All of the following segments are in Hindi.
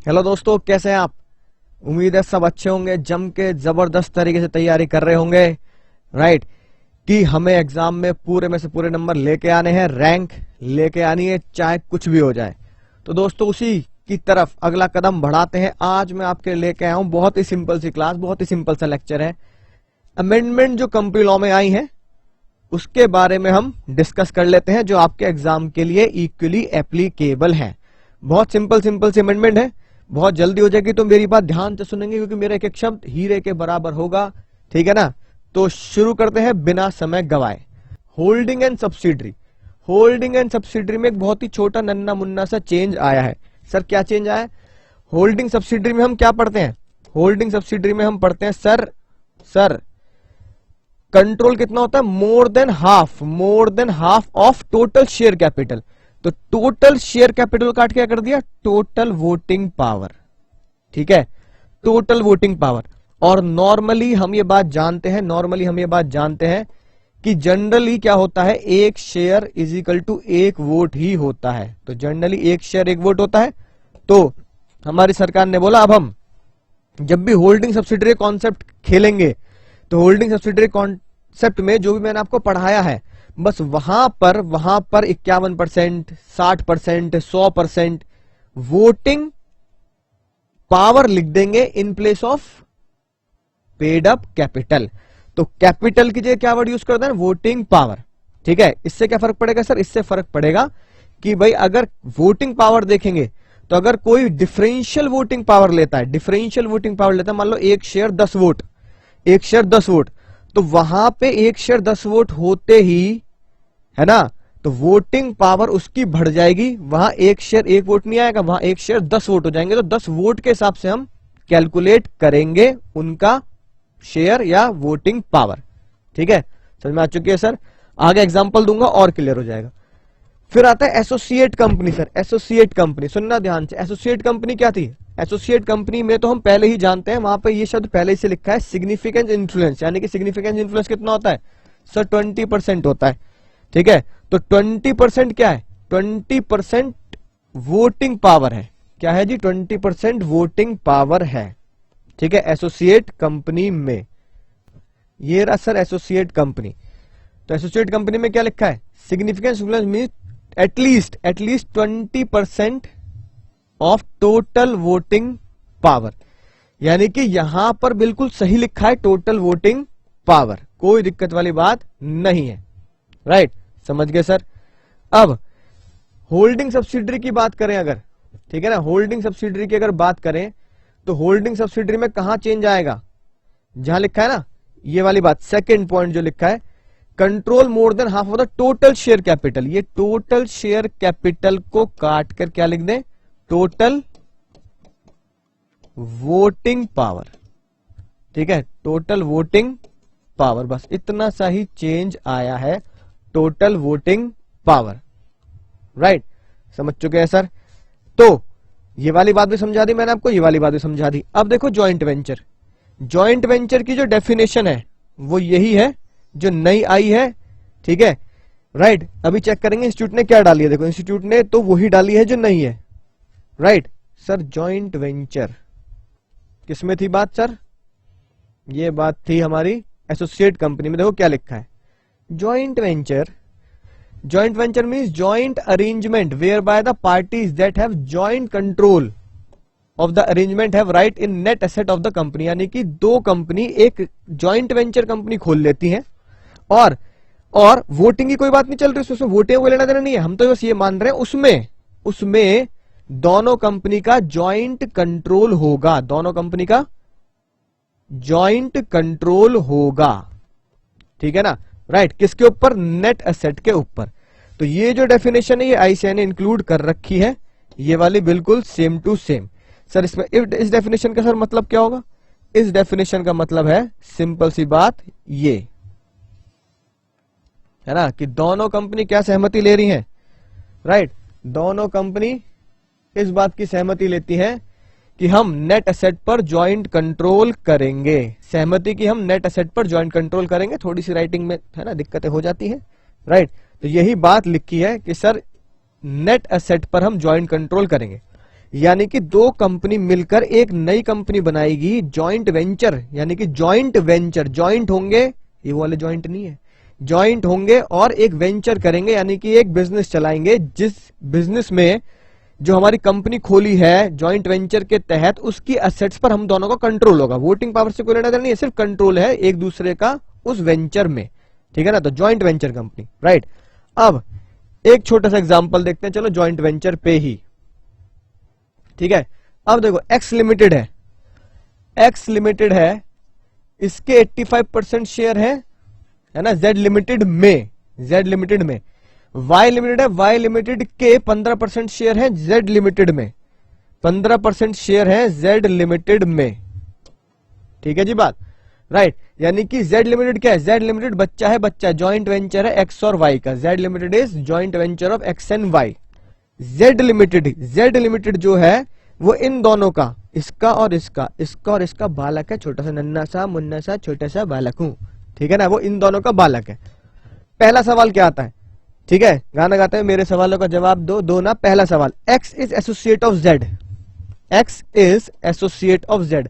हेलो दोस्तों, कैसे हैं आप। उम्मीद है सब अच्छे होंगे, जम के जबरदस्त तरीके से तैयारी कर रहे होंगे। राइट कि हमें एग्जाम में पूरे में से पूरे नंबर लेके आने हैं, रैंक लेके आनी है, चाहे कुछ भी हो जाए। तो दोस्तों उसी की तरफ अगला कदम बढ़ाते हैं। आज मैं आपके लेके आया हूं बहुत ही सिंपल सी क्लास, बहुत ही सिंपल सा लेक्चर है। अमेंडमेंट जो कंपनी लॉ में आई है उसके बारे में हम डिस्कस कर लेते हैं, जो आपके एग्जाम के लिए इक्वली एप्लीकेबल है। बहुत सिंपल सिंपल सी अमेंडमेंट है, बहुत जल्दी हो जाएगी। तो मेरी बात ध्यान से सुनेंगे क्योंकि मेरा एक एक शब्द हीरे के बराबर होगा, ठीक है ना। तो शुरू करते हैं बिना समय गवाए। Holding and subsidiary. Holding and subsidiary में एक बहुत ही छोटा नन्ना मुन्ना सा चेंज आया है। सर क्या चेंज आया है? होल्डिंग सब्सिडरी में हम क्या पढ़ते हैं? होल्डिंग सब्सिडरी में हम पढ़ते हैं सर कंट्रोल कितना होता है? More than half of total share capital. तो टोटल शेयर कैपिटल काट के क्या कर दिया? टोटल वोटिंग पावर, ठीक है, टोटल वोटिंग पावर। और नॉर्मली हम ये बात जानते हैं कि जनरली क्या होता है, एक शेयर इज इक्वल टू एक वोट ही होता है। तो जनरली एक शेयर एक वोट होता है। तो हमारी सरकार ने बोला अब हम जब भी होल्डिंग सब्सिडरी कॉन्सेप्ट खेलेंगे तो होल्डिंग सब्सिडरी कॉन्सेप्ट में जो भी मैंने आपको पढ़ाया है बस वहां पर 51%, 60%, 100% वोटिंग पावर लिख देंगे in place of paid up capital. तो कैपिटल की जगह क्या वर्ड यूज करते हैं? वोटिंग पावर, ठीक है। इससे क्या फर्क पड़ेगा सर? इससे फर्क पड़ेगा कि भाई अगर वोटिंग पावर देखेंगे तो अगर कोई डिफरेंशियल वोटिंग पावर लेता है, मान लो एक शेयर 10 वोट, तो वहां पे एक शेयर 10 वोट होते ही, है ना, तो वोटिंग पावर उसकी बढ़ जाएगी। वहां एक शेयर एक वोट नहीं आएगा, वहां एक शेयर 10 वोट हो जाएंगे। तो 10 वोट के हिसाब से हम कैलकुलेट करेंगे उनका शेयर या वोटिंग पावर, ठीक है। समझ में आ चुकी है सर? आगे एग्जांपल दूंगा और क्लियर हो जाएगा। फिर आता है associate company. Sir associate company सुनना ध्यान से। एसोसिएट कंपनी क्या थी? एसोसिएट कंपनी में तो हम पहले ही जानते हैं, वहां पे ये शब्द पहले ही से लिखा है सिग्निफिकेंस इन्फ्लुएंस। यानी कि सिग्निफिकेंस इन्फ्लुएंस कितना होता है सर? 20% होता है, ठीक है। तो 20% क्या है? 20% वोटिंग पावर है। क्या है जी? 20% वोटिंग पावर है, ठीक है, एसोसिएट कंपनी में। ये रहा सर एसोसिएट कंपनी। तो एसोसिएट कंपनी में क्या लिखा है? Significance influence means at least 20% of total voting power. यानी कि यहां पर बिल्कुल सही लिखा है टोटल वोटिंग पावर, कोई दिक्कत वाली बात नहीं है। राइट, समझ गए सर? अब होल्डिंग सब्सिडरी की बात करें अगर, ठीक है ना, होल्डिंग सब्सिडरी की अगर बात करें तो होल्डिंग सब्सिडरी में कहां चेंज आएगा? जहां लिखा है ना ये वाली बात, सेकंड पॉइंट जो लिखा है, control more than half of the total share capital. ये टोटल शेयर कैपिटल को काट कर क्या लिख दें? टोटल वोटिंग पावर, ठीक है, टोटल वोटिंग पावर। बस इतना सा ही चेंज आया है, टोटल वोटिंग पावर। राइट, समझ चुके हैं सर? तो ये वाली बात भी समझा दी मैंने आपको, ये वाली बात भी समझा दी। अब देखो ज्वाइंट वेंचर। ज्वाइंट वेंचर की जो डेफिनेशन है वो यही है जो नई आई है, ठीक है। राइट, अभी चेक करेंगे इंस्टीट्यूट ने क्या डाली है। देखो इंस्टीट्यूट ने तो वही डाली है जो नई है। राइट सर, ज्वाइंट वेंचर किसमें थी बात सर? ये बात थी हमारी एसोसिएट कंपनी में। देखो क्या लिखा है, joint venture means joint arrangement where by the parties that have joint control of the arrangement have right in net asset of the company. यानी कि दो कंपनी एक ज्वाइंट वेंचर कंपनी खोल लेती हैं और वोटिंग की कोई बात नहीं चल रही उसमें, वोटिंग को लेना देना नहीं है, हम तो बस ये मान रहे हैं उसमें दोनों कंपनी का ज्वाइंट कंट्रोल होगा, दोनों कंपनी का ज्वाइंट कंट्रोल होगा, ठीक है ना। राइट, किसके ऊपर? नेट एसेट के ऊपर। तो ये जो डेफिनेशन है ये आईसीएआई ने इंक्लूड कर रखी है, ये वाली बिल्कुल सेम टू सेम। सर इसमें इस डेफिनेशन का सर मतलब क्या होगा? इस डेफिनेशन का मतलब है सिंपल सी बात ये है ना कि दोनों कंपनी क्या सहमति ले रही हैं? राइट, दोनों कंपनी इस बात की सहमति लेती हैं कि हम नेट एसेट पर ज्वाइंट कंट्रोल करेंगे। सहमति की हम नेट एसेट पर ज्वाइंट कंट्रोल करेंगे। थोड़ी सी राइटिंग में है ना दिक्कतें हो जाती हैं। राइट, तो यही बात लिखी है कि सर नेट एसेट पर हम ज्वाइंट कंट्रोल करेंगे। यानी कि दो कंपनी मिलकर एक नई कंपनी बनाएगी, जॉइंट वेंचर, यानी कि जॉइंट वेंचर, जॉइंट होंगे, ये वाले जॉइंट नहीं है, जॉइंट होंगे और एक वेंचर करेंगे, यानी कि एक बिजनेस चलाएंगे, जिस बिजनेस में जो हमारी कंपनी खोली है जॉइंट वेंचर के तहत, उसकी एसेट्स पर हम दोनों का कंट्रोल होगा। वोटिंग पावर से कोई लेना देना नहीं है, सिर्फ कंट्रोल है एक दूसरे का उस वेंचर में, ठीक है ना। तो जॉइंट वेंचर कंपनी, राइट। अब एक छोटा सा एग्जांपल देखते हैं, चलो जॉइंट वेंचर पे ही, ठीक है। अब देखो एक्स लिमिटेड है, एक्स लिमिटेड है, इसके 85% शेयर है ना जेड लिमिटेड में, जेड लिमिटेड में। वाई लिमिटेड है, वाई लिमिटेड के 15% शेयर है जेड लिमिटेड में, 15% शेयर है जेड लिमिटेड में, ठीक है जी बात, राइट। यानी कि जेड लिमिटेड क्या है, जेड लिमिटेड बच्चा है, बच्चा जॉइंट वेंचर है एक्स और वाई का, Z limited is joint venture of X and Y. Z limited जो है वो इन दोनों का, इसका और इसका, इसका और इसका बालक है, छोटा सा नन्ना सा मुन्ना सा छोटा सा बालक हूं, ठीक है ना, वो इन दोनों का बालक है। पहला सवाल क्या आता है, ठीक है, गाना गाते हैं मेरे सवालों का जवाब दो, दो ना। पहला सवाल, x is associate of Z, x is associate of Z,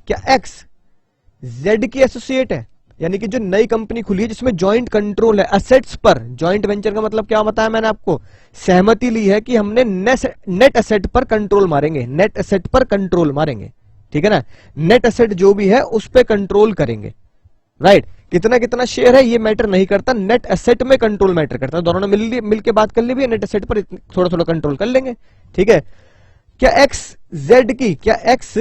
क्या एक्स जेड की एसोसिएट है? यानी कि जो नई कंपनी खुली है जिसमें जॉइंट कंट्रोल है असेट्स पर, जॉइंट वेंचर का मतलब क्या बताया मैंने आपको, सहमति ली है कि हमने नेट एसेट पर कंट्रोल मारेंगे, नेट एसेट पर कंट्रोल मारेंगे, ठीक है ना, नेट एसेट जो भी है उस पर कंट्रोल करेंगे, राइट। कितना कितना शेयर है ये मैटर नहीं करता, नेट एसेट में कंट्रोल मैटर करता है। दोनों ने मिलकर बात कर ली भी, नेट एसेट पर थोड़ा थोड़ा कंट्रोल कर लेंगे, ठीक है। क्या एक्स जेड की, क्या एक्स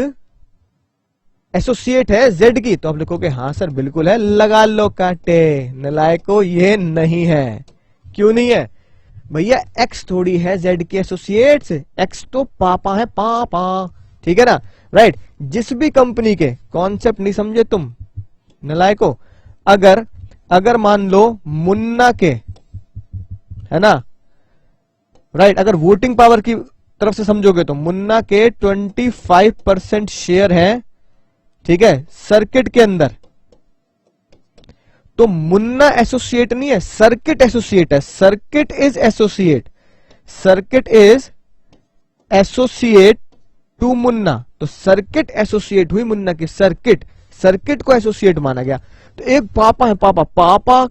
एसोसिएट है जेड की? तो आप लिखोगे हाँ सर बिल्कुल है, लगा लो काटे नलायको, ये नहीं है। क्यों नहीं है भैया, एक्स थोड़ी है जेड की एसोसिएट्स, एक्स तो पापा है, पापा, ठीक है ना, राइट। जिस भी कंपनी के, कॉन्सेप्ट नहीं समझे तुम नलायको, अगर मान लो मुन्ना के, है ना, राइट, अगर वोटिंग पावर की तरफ से समझोगे तो मुन्ना के 25% शेयर है, ठीक है, सर्किट के अंदर, तो मुन्ना एसोसिएट नहीं है, सर्किट एसोसिएट है, circuit is associate, circuit is associate to Munna, तो सर्किट एसोसिएट हुई मुन्ना की, सर्किट को एसोसिएट माना गया। तो एक पापा है, पापा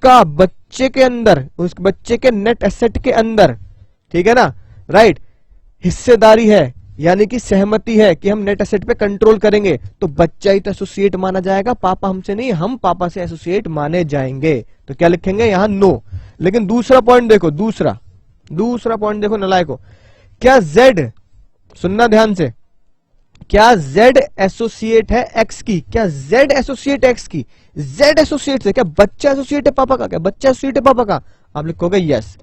का बच्चे के अंदर, उस बच्चे के नेट एसेट के अंदर, ठीक है ना, राइट, हिस्सेदारी है, यानी कि सहमति है कि हम नेट एसेट पे कंट्रोल करेंगे, तो बच्चा ही तो एसोसिएट माना जाएगा, पापा हमसे नहीं, हम पापा से एसोसिएट माने जाएंगे। तो क्या लिखेंगे यहां नो। लेकिन दूसरा पॉइंट देखो, दूसरा पॉइंट देखो नलायको, क्या जेड, सुनना ध्यान से, क्या जेड एसोसिएट है एक्स की? क्या जेड एसोसिएट एक्स की? जेड एसोसिएट से क्या बच्चा एसोसिएट है पापा का? क्या बच्चा एसोसिएट है पापा का? आप लिखोगे यस,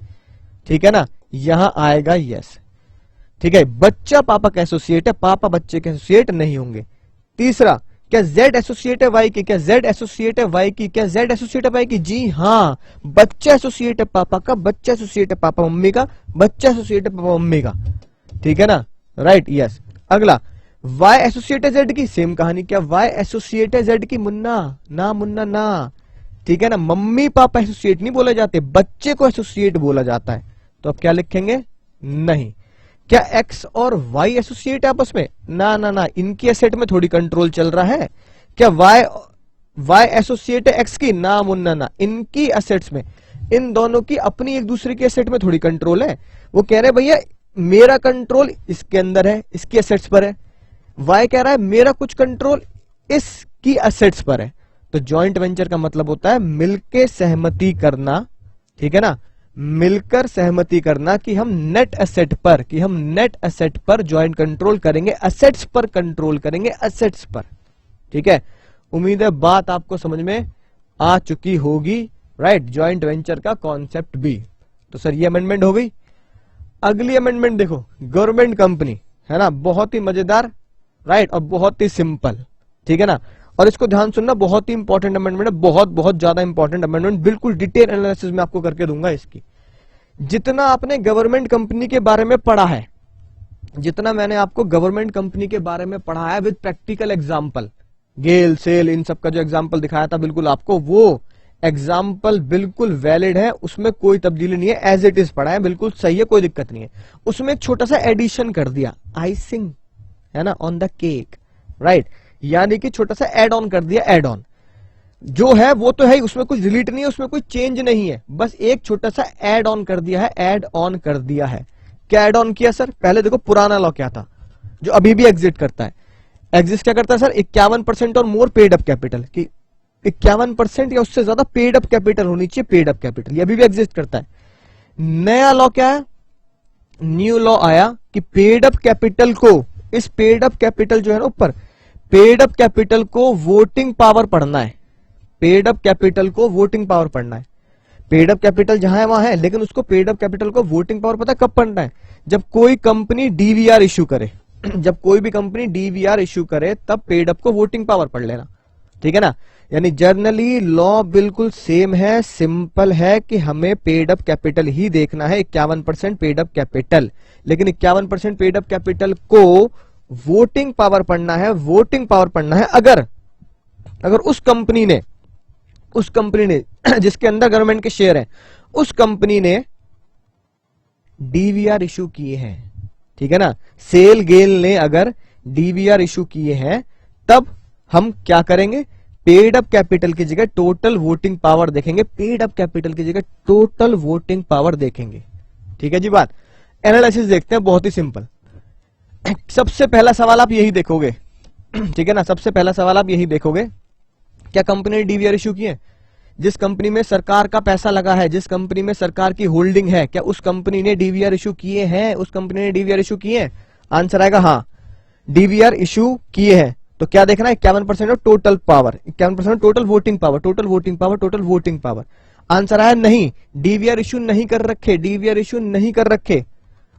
ठीक है ना, यहां आएगा यस, ठीक है, बच्चा पापा का एसोसिएट है, पापा बच्चे के एसोसिएट नहीं होंगे। तीसरा, क्या जेड एसोसिएट है वाई की? क्या जेड एसोसिएट है वाई की? क्या जेड एसोसिएट है वाई की? जी हाँ, बच्चा एसोसिएट है पापा का, बच्चा एसोसिएट है पापा मम्मी का, बच्चा एसोसिएट है पापा मम्मी का, ठीक है ना, राइट, यस। अगला, वाई एसोसिएट है जेड की? सेम कहानी, क्या वाई एसोसिएट है जेड की? मुन्ना ना, ठीक है ना, मम्मी पापा एसोसिएट नहीं बोले जाते, बच्चे को एसोसिएट बोला जाता है। तो अब क्या लिखेंगे? नहीं। क्या एक्स और वाई एसोसिएट है आपस में? ना, इनकी एसेट में थोड़ी कंट्रोल चल रहा है। क्या वाई एसोसिएट है एक्स की? ना मुन्ना ना, इनकी एसेट्स में, इन दोनों की अपनी एक दूसरे की एसेट में थोड़ी कंट्रोल है। वो कह रहे भैया मेरा कंट्रोल इसके अंदर है, इसकी एसेट्स पर है। वाई कह रहा है मेरा कुछ कंट्रोल इसकी एसेट्स पर है। तो जॉइंट वेंचर का मतलब होता है मिलके सहमति करना, ठीक है ना, मिलकर सहमति करना कि हम नेट एसेट पर ज्वाइंट कंट्रोल करेंगे, एसेट्स पर कंट्रोल करेंगे, एसेट्स पर, ठीक है। उम्मीद है बात आपको समझ में आ चुकी होगी, राइट, ज्वाइंट वेंचर का कॉन्सेप्ट भी। तो सर ये अमेंडमेंट हो गई। अगली अमेंडमेंट देखो, गवर्नमेंट कंपनी, है ना, बहुत ही मजेदार, राइट, और बहुत ही सिंपल, ठीक है ना, और इसको ध्यान सुनना, बहुत ही इंपॉर्टेंट अमेंडमेंट है, बहुत ज्यादा इंपॉर्टेंट अमेंडमेंट, बिल्कुल डिटेल एनालिसिस में आपको करके दूंगा इसकी। जितना आपने गवर्नमेंट कंपनी के बारे में पढ़ा है, जितना मैंने आपको गवर्नमेंट कंपनी के बारे में पढ़ा है विद प्रैक्टिकल एग्जांपल, गेल सेल इन सब का जो एग्जांपल दिखाया था बिल्कुल आपको, वो एग्जाम्पल बिल्कुल वैलिड है, उसमें कोई तब्दीली नहीं है, एज इट इज पढ़ा है, बिल्कुल सही है, कोई दिक्कत नहीं है। उसमें एक छोटा सा एडिशन कर दिया, आइसिंग है ना ऑन द केक, राइट, यानी कि छोटा सा एड ऑन कर दिया, एड ऑन जो है वो तो है, उसमें कुछ डिलीट नहीं है, उसमें कोई चेंज नहीं है, बस एक छोटा सा एड ऑन कर दिया है, एड ऑन कर दिया है। क्या एड ऑन किया सर? पहले देखो पुराना लॉ क्या था जो अभी भी एग्जिस्ट करता है, एग्जिस्ट क्या करता है सर? 51% और मोर पेड अप कैपिटल, कि 51% या उससे ज्यादा पेड अप कैपिटल होनी चाहिए, पेड अप कैपिटल, ये अभी भी एग्जिस्ट करता है। नया लॉ क्या है? न्यू लॉ आया कि पेड अप कैपिटल को, इस पेड अप कैपिटल जो है ना ऊपर, पेड अप कैपिटल को वोटिंग पावर पढ़ना है, पेड अप कैपिटल को वोटिंग पावर पढ़ना है। पेड अप कैपिटल जहां है वहां है, लेकिन उसको पेड अप कैपिटल को वोटिंग पावर पता है कब पढ़ना है? जब कोई कंपनी डीवीआर इश्यू करे जब कोई भी कंपनी डीवीआर इश्यू करे तब पेड अप को वोटिंग पावर पढ़ लेना, ठीक है ना। यानी जर्नली लॉ बिल्कुल सेम है, सिंपल है कि हमें पेड अप कैपिटल ही देखना है, 51% पेड अप कैपिटल, लेकिन 51% पेड अप कैपिटल को वोटिंग पावर पढ़ना है, वोटिंग पावर पढ़ना है। अगर उस कंपनी ने जिसके अंदर गवर्नमेंट के शेयर हैं, उस कंपनी ने डीवीआर इशू किए हैं, ठीक है ना, सेल गेल ने अगर डीवीआर इशू किए हैं, तब हम क्या करेंगे? पेड अप कैपिटल की जगह टोटल वोटिंग पावर देखेंगे, पेड अप कैपिटल की जगह टोटल वोटिंग पावर देखेंगे, ठीक है जी बात। एनालिसिस देखते हैं, बहुत ही सिंपल। सबसे पहला सवाल आप यही देखोगे, ठीक है ना, सबसे पहला सवाल आप यही देखोगे, क्या कंपनी ने डीवीआर इशू किए? जिस कंपनी में सरकार का पैसा लगा है, जिस कंपनी में सरकार की होल्डिंग है, क्या उस कंपनी ने डीवीआर इशू किए हैं? उस कंपनी ने डीवीआर इशू किए हैं? आंसर आएगा हाँ, डीवीआर इशू किए हैं। तो क्या देखना है? 51% of total power, 51% total voting power, total voting power, total voting power. Answer आया नहीं, डीवीआर इशू नहीं कर रखे, डीवीआर इशू नहीं कर रखे।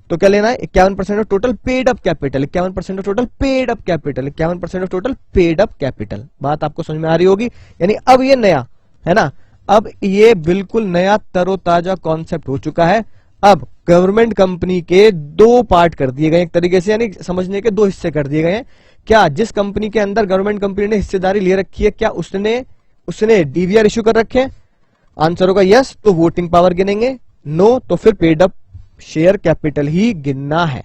तो क्या लेना है? 51% of total paid up capital, 51% of total paid up capital, 51% of total paid up capital. बात आपको समझ में आ रही होगी। यानी अब ये नया है ना, अब ये बिल्कुल नया तरोताजा कॉन्सेप्ट हो चुका है। अब गवर्नमेंट कंपनी के दो पार्ट कर दिए गए एक तरीके से, यानी समझने के दो हिस्से कर दिए गए हैं। क्या जिस कंपनी के अंदर गवर्नमेंट कंपनी ने हिस्सेदारी ले रखी है, क्या उसने डीवीआर इशू कर रखे हैं? आंसर होगा यस, तो वोटिंग पावर गिनेंगे, नो तो फिर पेड अप शेयर कैपिटल ही गिनना है,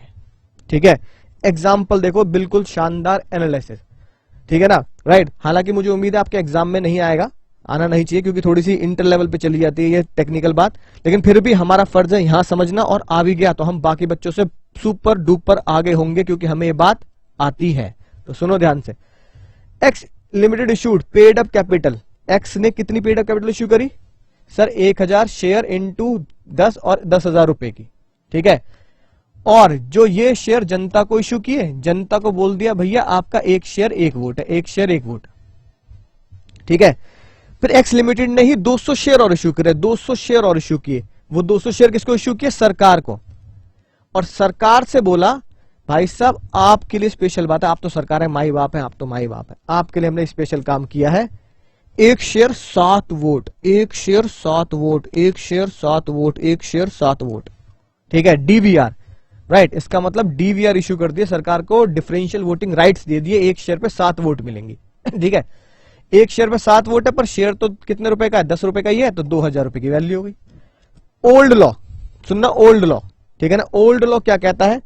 ठीक है। एग्जाम्पल देखो, बिल्कुल शानदार एनालिसिस, ठीक है ना, राइट। हालांकि मुझे उम्मीद है आपके एग्जाम में नहीं आएगा, आना नहीं चाहिए, क्योंकि थोड़ी सी इंटर लेवल पे चली जाती है ये टेक्निकल बात, लेकिन फिर भी हमारा फर्ज है यहां समझना, और आ भी गया तो हम बाकी बच्चों से सुपर डुपर आगे होंगे, क्योंकि हमें ये बात आती है। तो सुनो ध्यान से, x limited issued paid up capital, x ने कितनी पेड अप कैपिटल इश्यू करी सर? 1000 शेयर इंटू 10 और 10,000 रुपए की, ठीक है। और जो ये शेयर जनता को इश्यू किए, जनता को बोल दिया भैया आपका एक शेयर एक वोट है, एक शेयर एक वोट, ठीक है। फिर एक्स लिमिटेड ने ही 200 शेयर और इश्यू करे, 200 शेयर और इश्यू किए। वो 200 शेयर किसको इश्यू किए? सरकार को। और सरकार से बोला भाई साहब आपके लिए स्पेशल बात है, आप तो सरकार है, माई बाप है, आप तो माई बाप है, आपके लिए हमने स्पेशल काम किया है, एक शेयर 7 वोट, एक शेयर 7 वोट, एक शेयर 7 वोट, एक शेयर 7 वोट, ठीक है, डीवीआर, राइट। इसका मतलब डीवीआर इश्यू कर दिया सरकार को, डिफरेंशियल वोटिंग राइट्स दे दिए, एक शेयर पे 7 वोट मिलेंगी, ठीक है। एक शेयर पे 7 वोट है, पर शेयर तो कितने रुपए का है? 10 रुपए का ही है, तो 2000 रुपए की वैल्यू हो गई। ओल्ड लॉ सुनना, ओल्ड लॉ, ठीक है ना। ओल्ड लॉ क्या कहता है?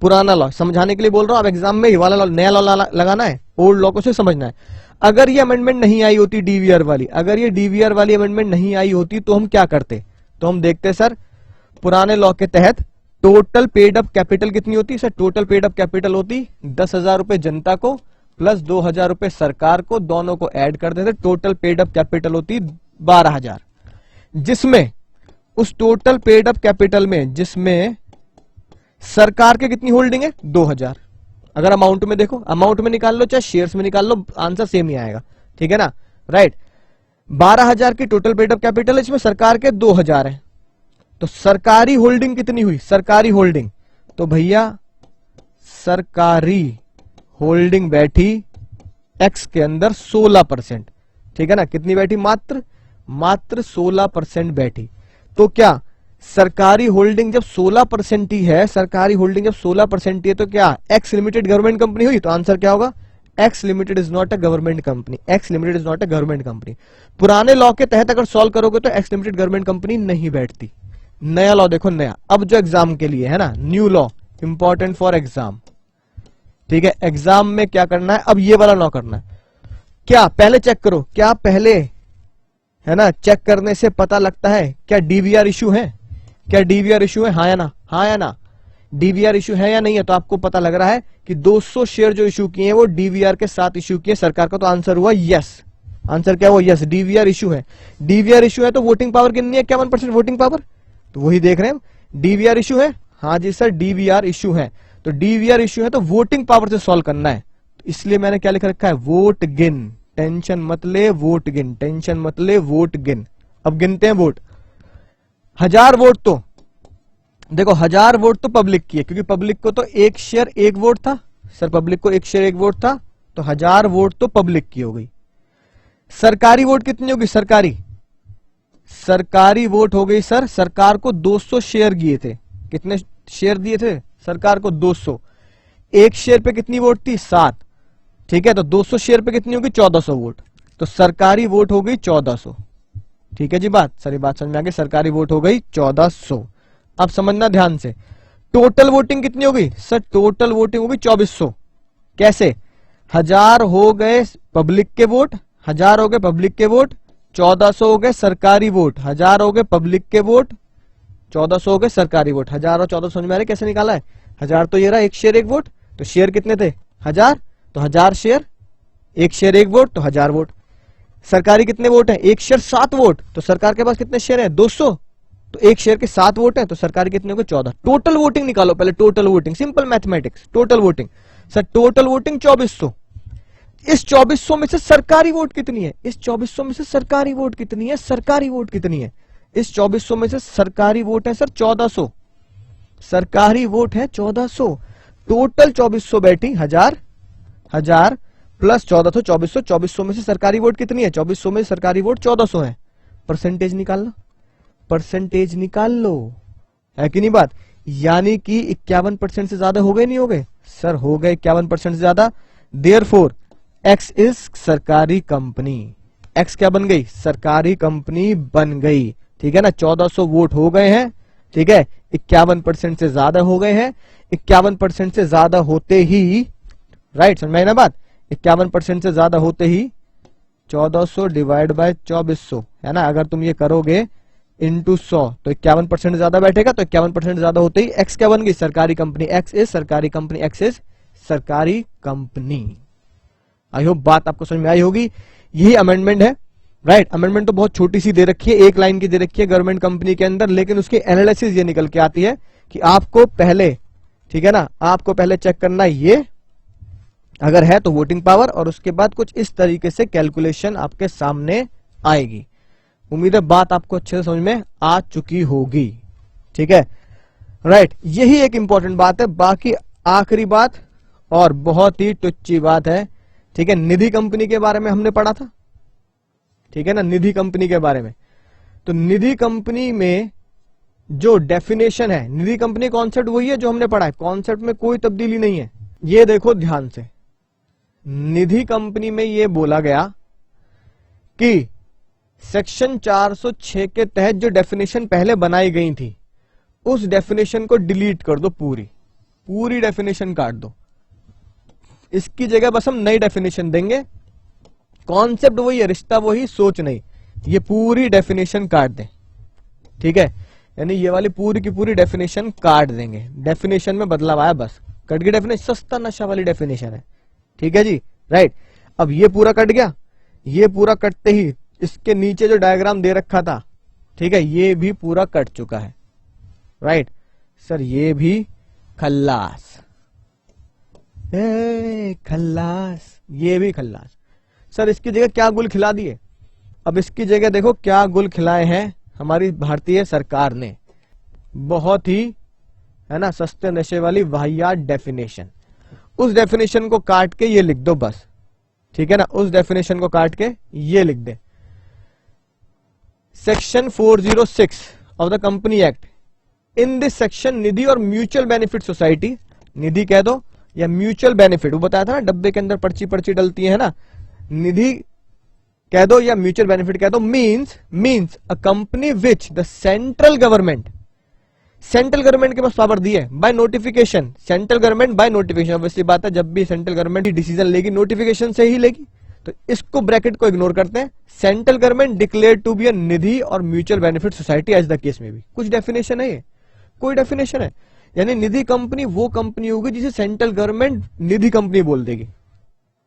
पुराना लॉ समझाने के लिए बोल रहा हूं, अब एग्जाम में ये वाला लॉ, नया लॉ लगाना है, ओल्ड लॉ को सिर्फ समझना है। अगर ये अमेंडमेंट नहीं आई होती डीवीआर वाली, अगर ये डीवीआर वाली अमेंडमेंट नहीं आई होती तो हम क्या करते? तो हम देखते सर पुराने लॉ के तहत टोटल पेड अप कैपिटल कितनी होती? Sir total paid up capital होती 10,000 रुपए जनता को प्लस 2,000 रुपए सरकार को, दोनों को ऐड कर देते, टोटल पेड अप कैपिटल होती 12,000। जिसमें उस टोटल पेड अप कैपिटल में जिसमें सरकार के कितनी होल्डिंग है? 2,000। अगर अमाउंट में देखो, अमाउंट में निकाल लो चाहे शेयर्स में निकाल लो, आंसर सेम ही आएगा, ठीक है ना, राइट। 12,000 की टोटल पेड अप कैपिटल, इसमें सरकार के 2,000 है, तो सरकारी होल्डिंग कितनी हुई? सरकारी होल्डिंग, तो भैया सरकारी होल्डिंग बैठी एक्स के अंदर 16%, ठीक है ना। कितनी बैठी? मात्र 16% बैठी। तो क्या सरकारी होल्डिंग जब 16% ही है, सरकारी होल्डिंग जब 16% ही है, तो क्या एक्स लिमिटेड गवर्नमेंट कंपनी हुई? तो आंसर क्या होगा? X limited is not a government company, x limited is not a government company. पुराने लॉ के तहत अगर सॉल्व करोगे तो एक्स लिमिटेड गवर्नमेंट कंपनी नहीं बैठती। नया लॉ देखो, नया अब जो एग्जाम के लिए है ना, new law important for exam, ठीक है। एग्जाम में क्या करना है, अब ये वाला लॉ करना है। क्या पहले चेक करो, क्या पहले है ना चेक करने से पता लगता है क्या डीवीआर इशू है, क्या डीवीआर इशू है, हाँ या ना, हाँ या ना, डीवीआर इशू है या नहीं है। तो आपको पता लग रहा है कि 200 शेयर जो इशू किए हैं वो डीवीआर के साथ इशू किए सरकार का, तो आंसर हुआ यस। आंसर क्या हुआ, यस, डीवीआर इशू है। डीवीआर इशू है तो वोटिंग पावर कितनी है, 51% वोटिंग पावर, तो वही देख रहे हैं हम। डीवीआर इशू है, हाँ जी सर डीवीआर इशू है, तो डीवीआर इशू है तो वोटिंग पावर से सॉल्व करना है, तो इसलिए मैंने क्या लिख रखा है, वोट गिन, टेंशन मत ले वोट गिन, टेंशन मत ले वोट गिन। अब गिनते हैं वोट। 1000 वोट तो देखो, 1000 वोट तो पब्लिक की है, क्योंकि पब्लिक को तो एक शेयर एक वोट था सर, पब्लिक को एक शेयर एक वोट था, तो 1000 वोट तो पब्लिक की हो गई। सरकारी वोट कितनी होगी, सरकारी, सरकारी वोट हो गई सर, सरकार को 200 शेयर दिए थे, कितने शेयर दिए थे सरकार को, 200, एक शेयर पे कितनी वोट थी, 7, ठीक है, तो 200 शेयर पे कितनी होगी, 1400 वोट, तो सरकारी वोट हो गई 1400, ठीक है जी। बात सारी बात समझ में आ गई, सरकारी वोट हो गई 1400। अब समझना ध्यान से, टोटल वोटिंग कितनी होगी सर, टोटल वोटिंग होगी 2400। कैसे, 1000 हो गए पब्लिक के वोट, 1000 हो गए पब्लिक के वोट, 1400 हो गए सरकारी वोट, 1000 हो गए पब्लिक के वोट, 1400 हो गए सरकारी वोट। 1000 और 1400 समझ में आ रहे कैसे निकाला है, 1000 तो ये रहा एक शेयर एक वोट, तो शेयर कितने थे 1000, तो 1000 शेयर, एक शेयर एक वोट, तो 1000 वोट। सरकारी कितने वोट है, एक शेयर 7 वोट, तो सरकार के पास कितने शेयर है 200, तो एक शेयर के 7 वोट है, तो सरकार कितने हो गए 14। टोटल वोटिंग निकालो पहले, total voting, simple mathematics, total voting sir, total voting 2400। इस 2400 में से सरकारी वोट कितनी है, इस 2400 में से सरकारी वोट कितनी है, सरकारी वोट कितनी है, इस 2400 में से सरकारी वोट है सर 1400, सरकारी वोट है 1400, टोटल 2400 बैठी, 1000 1000 प्लस 1400, 2400, 2400 में से सरकारी वोट कितनी है, 2400 में सरकारी वोट 1400 है। परसेंटेज निकालना, परसेंटेज निकाल लो, है कि नहीं बात, यानी कि 51% से ज्यादा हो गए, नहीं हो गए सर, हो गए 51% से ज्यादा। देयरफॉर एक्स इज सरकारी कंपनी, एक्स क्या बन गई, सरकारी कंपनी बन गई, ठीक है ना। 1400 वोट हो गए हैं, ठीक है, 51% से ज्यादा हो गए हैं, 51% से ज्यादा होते ही, राइट समझ में आई ना बात, 51% से ज्यादा होते ही 1400 डिवाइड बाय 2400 है ना, अगर तुम ये करोगे इंटू 100 तो 51% ज्यादा बैठेगा, तो 51% ज्यादा होते ही एक्स क्या बन गई, सरकारी कंपनी, एक्स इज सरकारी कंपनी, एक्स इज सरकारी कंपनी। आई होप बात आपको समझ में आई होगी, यही अमेंडमेंट है, राइट। अमेंडमेंट तो बहुत छोटी सी दे रखी है, एक लाइन की दे रखी है गवर्नमेंट कंपनी के अंदर, लेकिन उसकी एनालिसिस ये निकल के आती है कि आपको पहले, ठीक है ना, आपको पहले चेक करना ये, अगर है तो वोटिंग पावर, और उसके बाद कुछ इस तरीके से कैलकुलेशन आपके सामने आएगी। उम्मीद है बात आपको अच्छे से समझ में आ चुकी होगी, ठीक है, राइट। यही एक इंपॉर्टेंट बात है, बाकी आखिरी बात और बहुत ही टुच्ची बात है, ठीक है, निधि कंपनी के बारे में हमने पढ़ा था, ठीक है ना, निधि कंपनी के बारे में। तो निधि कंपनी में जो डेफिनेशन है, निधि कंपनी कॉन्सेप्ट वही है जो हमने पढ़ा है, कॉन्सेप्ट में कोई तब्दीली नहीं है। ये देखो ध्यान से, निधि कंपनी में ये बोला गया कि सेक्शन 406 के तहत जो डेफिनेशन पहले बनाई गई थी, उस डेफिनेशन को डिलीट कर दो, पूरी पूरी डेफिनेशन काट दो, इसकी जगह बस हम नई डेफिनेशन देंगे, कॉन्सेप्ट वही है, रिश्ता वही, सोच नहीं, ये पूरी डेफिनेशन काट दें, ठीक है, यानी ये वाली पूरी की पूरी डेफिनेशन काट देंगे, डेफिनेशन में बदलाव आया, बस कट गई डेफिनेशन, सस्ता नशा वाली डेफिनेशन है, ठीक है जी, राइट। अब ये पूरा कट गया, ये पूरा कटते ही इसके नीचे जो डायग्राम दे रखा था, ठीक है, ये भी पूरा कट चुका है, राइट सर, ये भी खल्लास, खल्लास, ये भी खल्लास। सर इसकी जगह क्या गुल खिला दिए, अब इसकी जगह देखो क्या गुल खिलाए हैं हमारी भारतीय सरकार ने, बहुत ही है ना सस्ते नशे वाली वाहियात डेफिनेशन, उस डेफिनेशन को काट के ये लिख दो बस, ठीक है ना, उस डेफिनेशन को काट के ये लिख दे, section 406 of the company act, in this section Nidhi और म्यूचुअल बेनिफिट सोसाइटी, निधि कह दो या म्यूचुअल बेनिफिट, वो बताया था ना डब्बे के अंदर पर्ची पर्ची डलती है ना, निधि कह दो या म्यूचुअल बेनिफिट कह दो, means a company which the central government के पास पावर दी है by notification, central government by notification, obviously बात है जब भी सेंट्रल गवर्नमेंट डिसीजन लेगी नोटिफिकेशन से ही लेगी, तो इसको ब्रैकेट को इग्नोर करते हैं, central government declare to be a Nidhi और mutual benefit society as the case में भी, कुछ डेफिनेशन है ये, कोई डेफिनेशन है, यानी निधि कंपनी वो कंपनी होगी जिसे सेंट्रल गवर्नमेंट निधि कंपनी बोल देगी,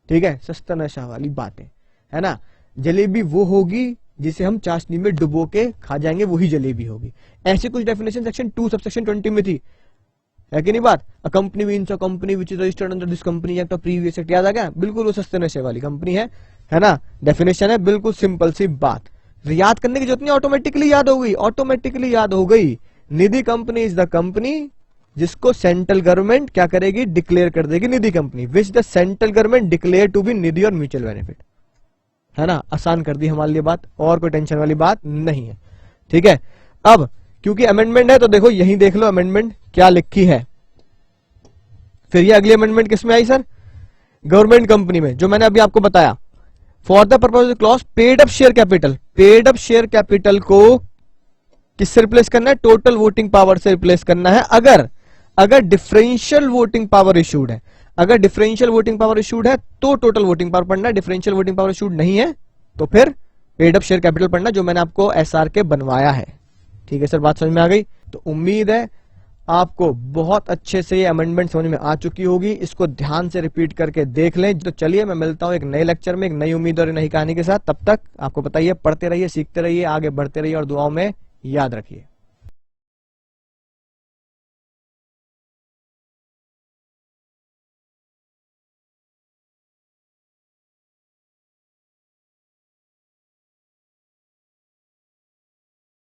ठीक है, सस्ता नशा वाली बातें है ना। जलेबी वो होगी जिसे हम चाशनी में डुबो के खा जाएंगे, वही जलेबी होगी, ऐसी कुछ डेफिनेशन सेक्शन 2 सबसेक्शन 20 में थी, है कि नहीं बात। A company means a company which is registered under this company act of previous act, याद आ गया, बिल्कुल वो सस्ते नशे वाली कंपनी है ना, डेफिनेशन है, बिल्कुल सिंपल सी बात, याद करने की जरूरत नहीं, ऑटोमेटिकली याद हो गई, Nidhi company is the company जिसको सेंट्रल गवर्नमेंट क्या करेगी, डिक्लेयर कर देगी Nidhi company, which the central government declare to be Nidhi और म्यूचुअल बेनिफिट, है ना, आसान कर दी हमारे लिए बात, और कोई टेंशन वाली बात नहीं है, ठीक है। अब क्योंकि अमेंडमेंट है तो देखो यही देख लो अमेंडमेंट क्या लिखी है, फिर ये अगली अमेंडमेंट किसमें आई सर, गवर्नमेंट कंपनी में, जो मैंने अभी आपको बताया, for the purpose of clause paid up share capital को किससे रिप्लेस करना है, टोटल वोटिंग पावर से रिप्लेस करना है, अगर डिफरेंशियल वोटिंग पावर इशूड है, अगर डिफरेंशियल वोटिंग पावर इशूड है तो टोटल वोटिंग पावर पढ़ना है, डिफरेंशियल वोटिंग पावर इशूड नहीं है तो फिर पेड अप शेयर कैपिटल पढ़ना, जो मैंने आपको एसआर के बनवाया है, ठीक है सर, बात समझ में आ गई। तो उम्मीद है आपको बहुत अच्छे से ये अमेंडमेंट समझ में आ चुकी होगी, इसको ध्यान से रिपीट करके देख लें। तो चलिए मैं मिलता हूं एक नए लेक्चर में एक नई उम्मीद और नई कहानी के साथ, तब तक आपको बताइए, पढ़ते रहिए, सीखते रहिए, आगे बढ़ते रहिए और दुआओं में याद रखिए।